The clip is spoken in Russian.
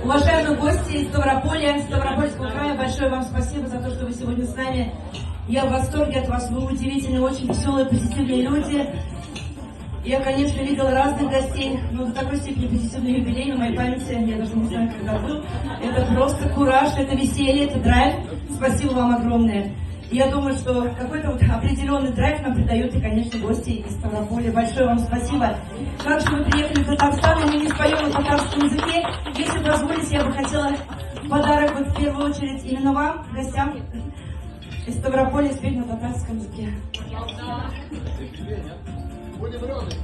Уважаемые гости из Ставрополя, Ставропольского края, большое вам спасибо за то, что вы сегодня с нами. Я в восторге от вас, вы удивительные, очень веселые, позитивные люди. Я, конечно, видела разных гостей, но до такой степени позитивный юбилей на моей памяти, я даже не знаю, когда был. Это просто кураж, это веселье, это драйв. Спасибо вам огромное. Я думаю, что какой-то вот определенный драйв нам придают и, конечно, гости из Ставрополя. Большое вам спасибо. Как же вы приехали в Татарстан, и мы не споем на татарском языке. Если позволите, я бы хотела подарок вот в первую очередь именно вам, гостям из Ставрополя, спеть на татарском языке. Будем рады.